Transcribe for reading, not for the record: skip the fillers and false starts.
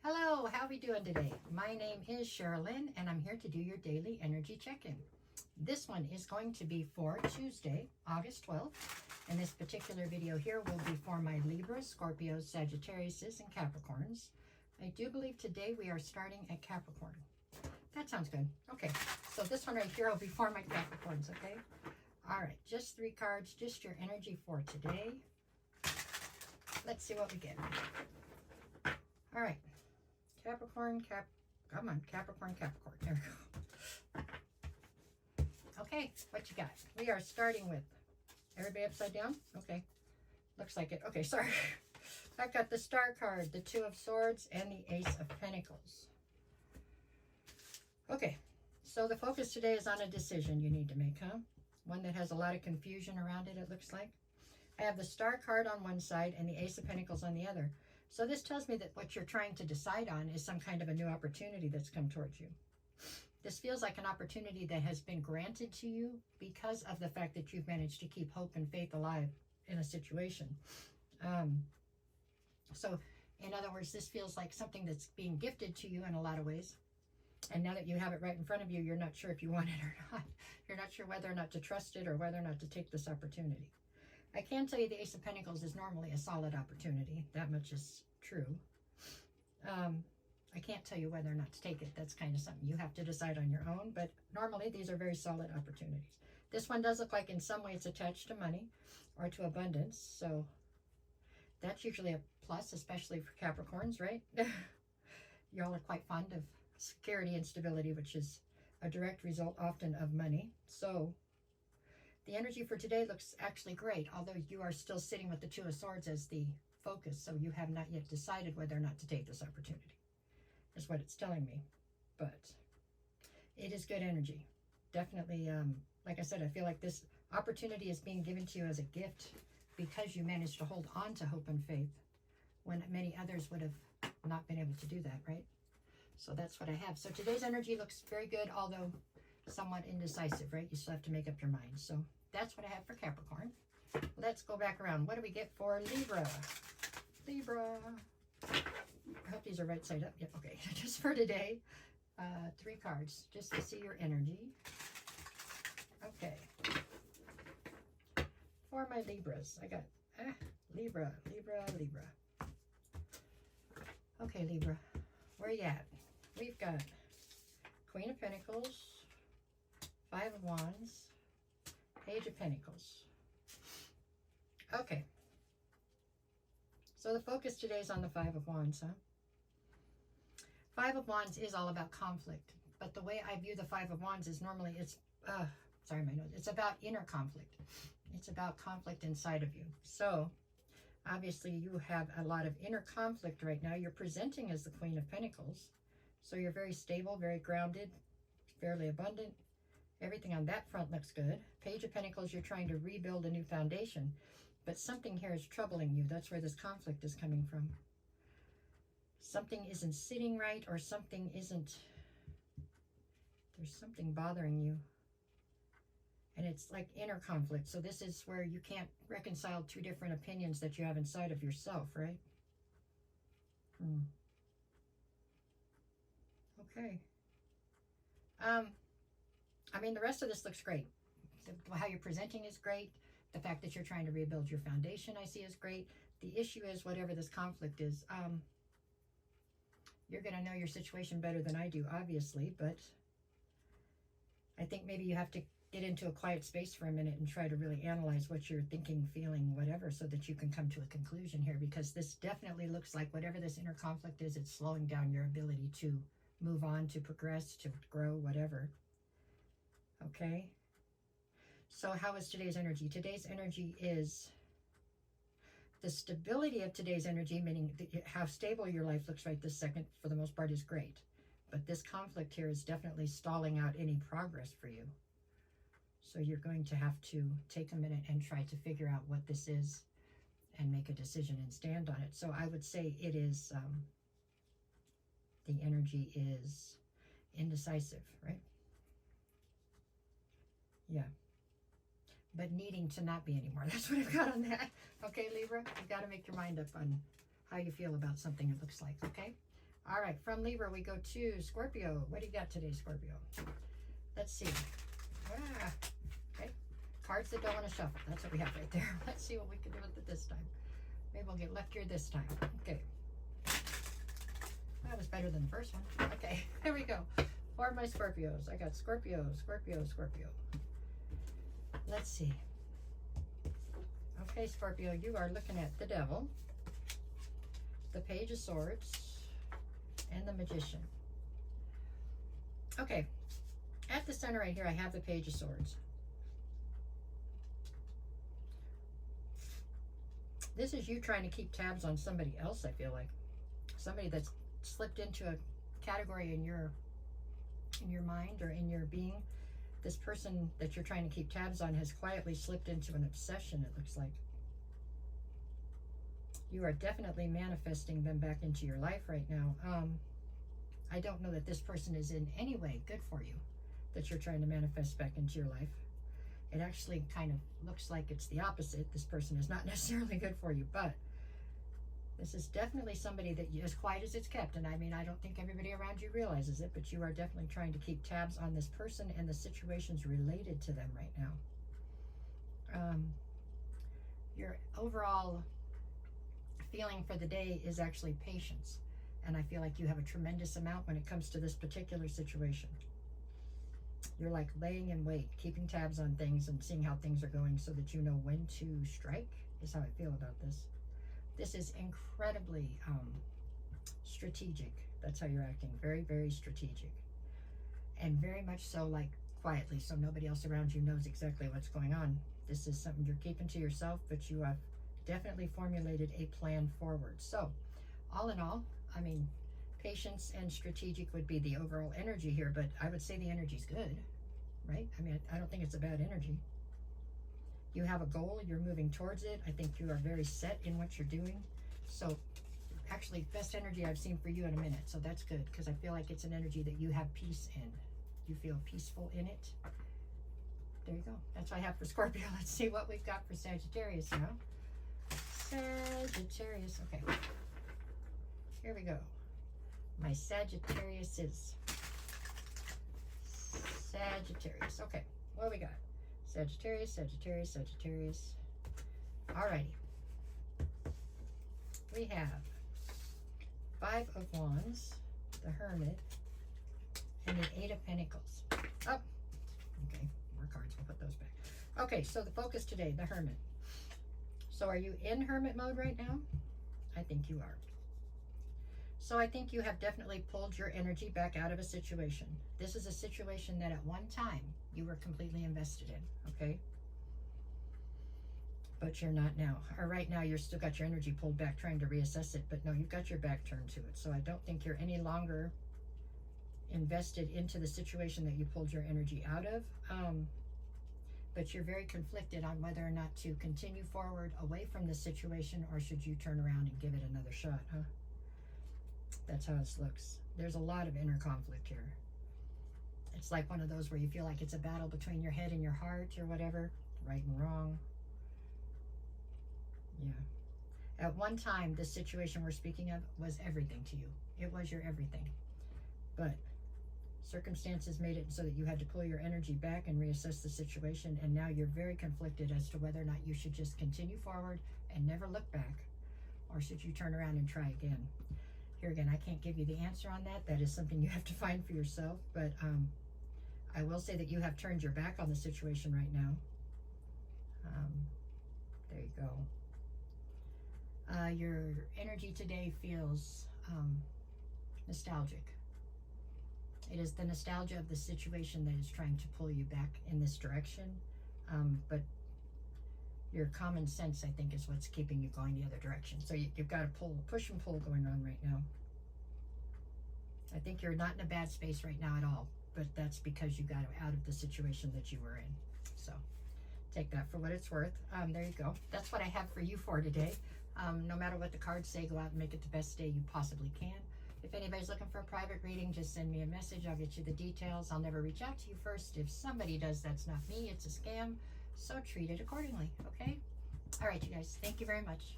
Hello, how are we doing today? My name is Sherilyn, and I'm here to do your daily energy check-in. This one is going to be for Tuesday, August 12th, and this particular video here will be for my Libras, Scorpios, Sagittarius, and Capricorns. I do believe today we are starting at Capricorn. That sounds good. Okay, so this one right here will be for my Capricorns, okay? All right, just 3 cards, just your energy for today. Let's see what we get. All right. Capricorn, come on, Capricorn. There we go. Okay, what you got? We are starting with everybody upside down. Okay, looks like it. Okay, sorry. I've got the Star card, the 2 of Swords, and the Ace of Pentacles. Okay, so the focus today is on a decision you need to make, huh? One that has a lot of confusion around it, it looks like. I have the Star card on one side and the Ace of Pentacles on the other. So this tells me that what you're trying to decide on is some kind of a new opportunity that's come towards you. This feels like an opportunity that has been granted to you because of the fact that you've managed to keep hope and faith alive in a situation. So in other words, this feels like something that's being gifted to you in a lot of ways. And now that you have it right in front of you, you're not sure if you want it or not. You're not sure whether or not to trust it or whether or not to take this opportunity. I can tell you the Ace of Pentacles is normally a solid opportunity. That much is true. I can't tell you whether or not to take it. That's kind of something you have to decide on your own. But normally these are very solid opportunities. This one does look like in some way it's attached to money or to abundance. So that's usually a plus, especially for Capricorns, right? Y'all are quite fond of security and stability, which is a direct result often of money. So the energy for today looks actually great, although you are still sitting with the 2 of Swords as the focus, so you have not yet decided whether or not to take this opportunity, is what it's telling me. But it is good energy. Definitely, like I said, I feel like this opportunity is being given to you as a gift because you managed to hold on to hope and faith when many others would have not been able to do that, right? So that's what I have. So today's energy looks very good, although somewhat indecisive, right? You still have to make up your mind. So that's what I have for Capricorn. Let's go back around. What do we get for Libra? Libra. I hope these are right side up. Yep, okay. Just for today, 3 cards, just to see your energy. Okay. For my Libras, I got Libra. Okay, Libra, where you at? We've got Queen of Pentacles, 5 of Wands, Page of Pentacles. Okay. So the focus today is on the 5 of Wands, huh? 5 of Wands is all about conflict. But the way I view the 5 of Wands is normally it's, sorry, my nose. It's about inner conflict. It's about conflict inside of you. So obviously you have a lot of inner conflict right now. You're presenting as the Queen of Pentacles. So you're very stable, very grounded, fairly abundant. Everything on that front looks good. Page of Pentacles, you're trying to rebuild a new foundation. But something here is troubling you. That's where this conflict is coming from. Something isn't sitting right, or something isn't... There's something bothering you. And it's like inner conflict. So this is where you can't reconcile 2 different opinions that you have inside of yourself, right? Okay. I mean, the rest of this looks great. How you're presenting is great. The fact that you're trying to rebuild your foundation, I see, is great. The issue is whatever this conflict is. You're going to know your situation better than I do, obviously, but I think maybe you have to get into a quiet space for a minute and try to really analyze what you're thinking, feeling, whatever, so that you can come to a conclusion here, because this definitely looks like whatever this inner conflict is, it's slowing down your ability to move on, to progress, to grow, whatever. Okay. So how is today's energy? Today's energy is the stability of today's energy, meaning how stable your life looks right this second, for the most part, is great. But this conflict here is definitely stalling out any progress for you. So you're going to have to take a minute and try to figure out what this is and make a decision and stand on it. So I would say it is, the energy is indecisive, right? Yeah. But needing to not be anymore. That's what I've got on that. Okay, Libra? You've got to make your mind up on how you feel about something, it looks like, okay? All right, from Libra, we go to Scorpio. What do you got today, Scorpio? Let's see. Ah, okay. Cards that don't want to shuffle. That's what we have right there. Let's see what we can do with it this time. Maybe we'll get luckier this time. Okay. That was better than the first one. Okay, here we go. For my Scorpios. I got Scorpio, Scorpio, Scorpio. Let's see. Okay, Scorpio, you are looking at the Devil, the Page of Swords, and the Magician. Okay, at the center right here, I have the Page of Swords. This is you trying to keep tabs on somebody else, I feel like. Somebody that's slipped into a category in your mind or in your being. This person that you're trying to keep tabs on has quietly slipped into an obsession, it looks like. You are definitely manifesting them back into your life right now. I don't know that this person is in any way good for you, that you're trying to manifest back into your life. It actually kind of looks like it's the opposite. This person is not necessarily good for you, but this is definitely somebody that you, as quiet as it's kept, and I mean, I don't think everybody around you realizes it, but you are definitely trying to keep tabs on this person and the situations related to them right now. Your overall feeling for the day is actually patience, and I feel like you have a tremendous amount when it comes to this particular situation. You're like laying in wait, keeping tabs on things and seeing how things are going so that you know when to strike, is how I feel about this. This is incredibly strategic. That's how you're acting. Very, very strategic. And very much so like quietly, so nobody else around you knows exactly what's going on. This is something you're keeping to yourself, but you have definitely formulated a plan forward. So, all in all, I mean, patience and strategic would be the overall energy here, but I would say the energy's good, right? I mean, I don't think it's a bad energy. You have a goal, you're moving towards it. I think you are very set in what you're doing. So actually, best energy I've seen for you in a minute. So that's good, because I feel like it's an energy that you have peace in. You feel peaceful in it. There you go. That's what I have for Scorpio. Let's see what we've got for Sagittarius now. Sagittarius. Okay. Here we go. My Sagittarius is Sagittarius. Okay. What do we got? Sagittarius, Sagittarius, Sagittarius. Alrighty. We have Five of Wands, the Hermit, and the Eight of Pentacles. Oh, okay, more cards, we'll put those back. Okay, so the focus today, the Hermit. So are you in Hermit mode right now? I think you are. So I think you have definitely pulled your energy back out of a situation. This is a situation that at one time you were completely invested in, okay? But you're not now. Or right now you're still got your energy pulled back trying to reassess it, but no, you've got your back turned to it. So I don't think you're any longer invested into the situation that you pulled your energy out of. But you're very conflicted on whether or not to continue forward away from the situation, or should you turn around and give it another shot, huh? That's how this looks. There's a lot of inner conflict here. It's like one of those where you feel like it's a battle between your head and your heart or whatever, right and wrong. Yeah. At one time, this situation we're speaking of was everything to you. It was your everything. But circumstances made it so that you had to pull your energy back and reassess the situation, and now you're very conflicted as to whether or not you should just continue forward and never look back, or should you turn around and try again. Here again, I can't give you the answer on that. That is something you have to find for yourself, but I will say that you have turned your back on the situation right now. There you go. Your energy today feels nostalgic. It is the nostalgia of the situation that is trying to pull you back in this direction, but your common sense, I think, is what's keeping you going the other direction. So you've got a push and pull going on right now. I think you're not in a bad space right now at all, but that's because you got out of the situation that you were in. So take that for what it's worth. There you go. That's what I have for you for today. No matter what the cards say, go out and make it the best day you possibly can. If anybody's looking for a private reading, just send me a message. I'll get you the details. I'll never reach out to you first. If somebody does, that's not me. It's a scam. So treat it accordingly, okay? All right, you guys. Thank you very much.